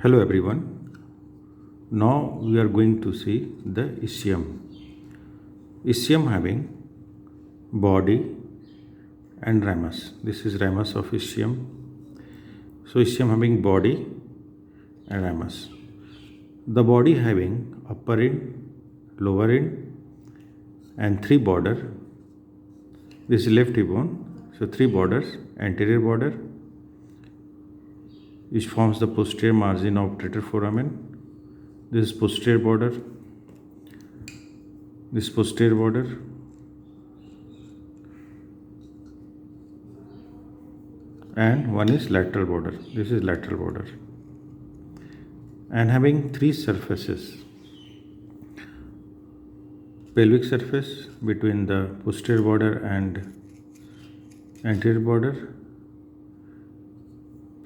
Hello everyone. Now we are going to see the ischium. Ischium having body and ramus. This is ramus of ischium. So ischium having body and ramus. The body having upper end, lower end and three border. This is left hip bone. So three borders, anterior border which forms the posterior margin of obturator foramen. This is posterior border, this posterior border, and one is lateral border. This is lateral border, and having three surfaces: pelvic surface between the posterior border and anterior border,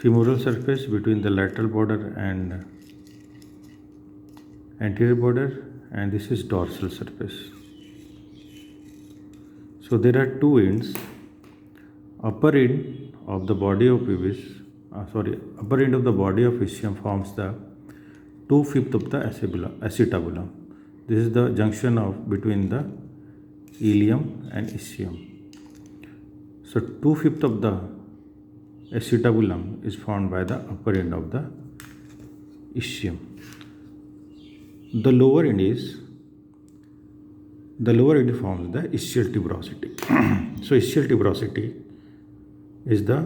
femoral surface between the lateral border and anterior border, and this is dorsal surface. So there are two ends. Upper end of the body of upper end of the body of ischium forms the 2/5 of the acetabulum. This is the junction of between the ilium and ischium. So 2/5 of the acetabulum is formed by the upper end of the ischium. The lower end forms the ischial tuberosity. So ischial tuberosity is the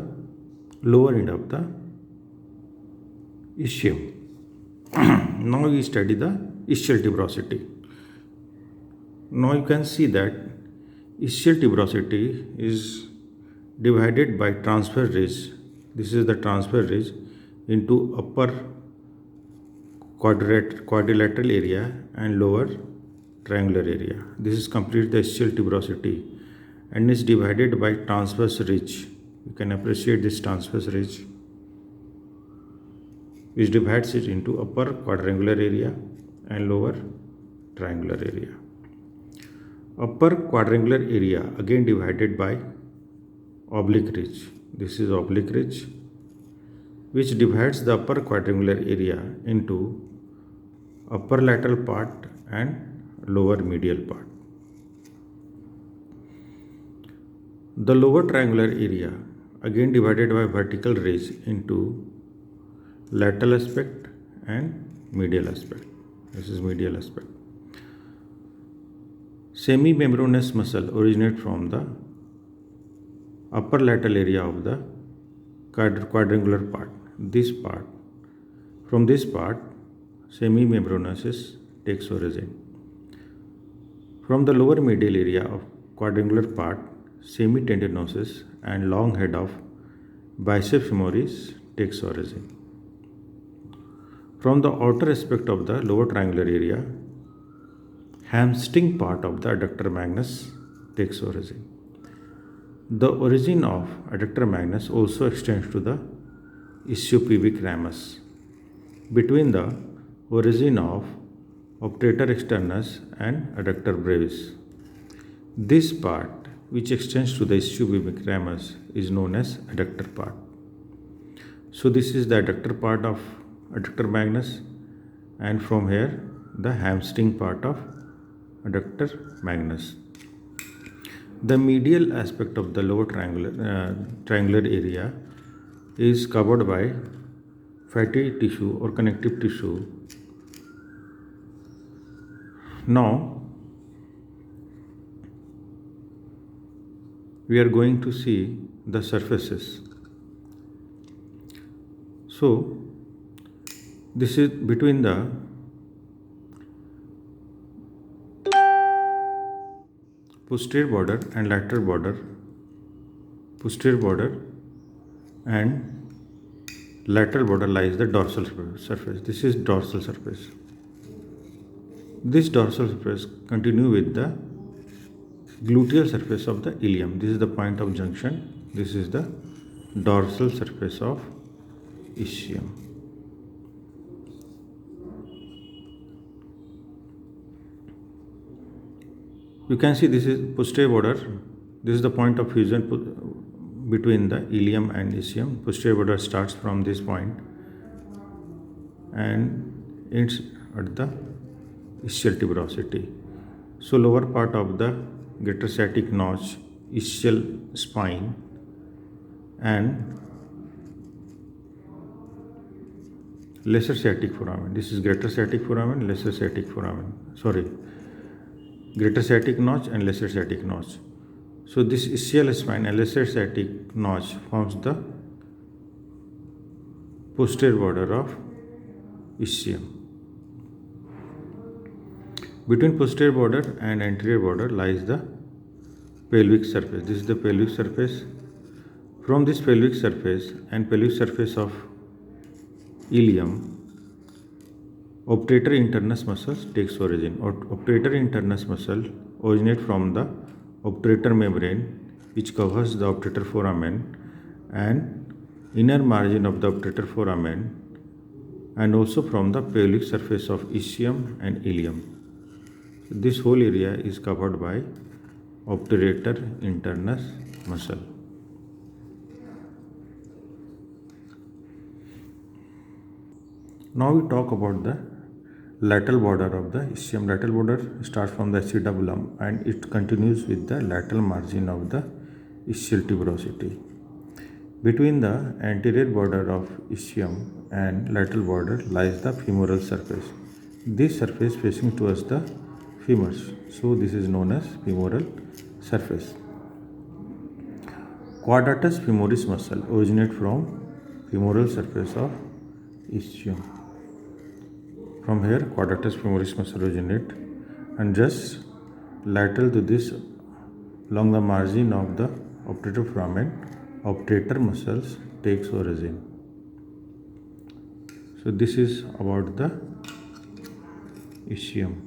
lower end of the ischium. Now we study the ischial tuberosity. Now you can see that ischial tuberosity is divided by transverse ridge. This is the transverse ridge into upper quadrilateral area and lower triangular area. This is complete the ischial tuberosity and is divided by transverse ridge. You can appreciate this transverse ridge which divides it into upper quadrangular area and lower triangular area. Upper quadrangular area again divided by oblique ridge. This is oblique ridge which divides the upper quadrangular area into upper lateral part and lower medial part. The lower triangular area again divided by vertical ridge into lateral aspect and medial aspect. This is medial aspect. Semimembranous muscle originate from the upper lateral area of the quadrangular part. From this part, semimembranosus takes origin. From the lower medial area of quadrangular part, semitendinosus and long head of biceps femoris takes origin. From the outer aspect of the lower triangular area, hamstring part of the adductor magnus takes origin. The origin of adductor magnus also extends to the ischiopubic ramus. Between the origin of obturator externus and adductor brevis, this part which extends to the ischiopubic ramus is known as adductor part. So this is the adductor part of adductor magnus, and from here the hamstring part of adductor magnus. The medial aspect of the lower triangular area is covered by fatty tissue or connective tissue. Now we are going to see the surfaces. So this is between the posterior border and lateral border, posterior border and lateral border lies the dorsal surface. This is dorsal surface. This dorsal surface continue with the gluteal surface of the ilium. This is the point of junction. This is the dorsal surface of ischium. You can see this is posterior border. This is the point of fusion between the ilium and ischium. Posterior border starts from this point and ends at the ischial tuberosity. So lower part of the greater sciatic notch, ischial spine, and lesser sciatic foramen. This is greater sciatic foramen, lesser sciatic foramen. Sorry, greater sciatic notch and lesser sciatic notch. So this ischial spine and lesser sciatic notch forms the posterior border of ischium. Between posterior border and anterior border lies the pelvic surface. This is the pelvic surface. From this pelvic surface and pelvic surface of ilium, obturator internus muscles takes origin. Obturator internus muscle originate from the obturator membrane, which covers the obturator foramen and inner margin of the obturator foramen, and also from the pelvic surface of ischium and ilium. This whole area is covered by obturator internus muscle. Now we talk about the lateral border of the ischium. Lateral border starts from the acetabulum and it continues with the lateral margin of the ischial tuberosity. Between the anterior border of ischium and lateral border lies the femoral surface. This surface facing towards the femurs. So this is known as femoral surface. Quadratus femoris muscle originate from femoral surface of ischium. From here, quadratus femoris muscle originate, and just lateral to this, along the margin of the obturator foramen, obturator muscles takes origin. So this is about the ischium.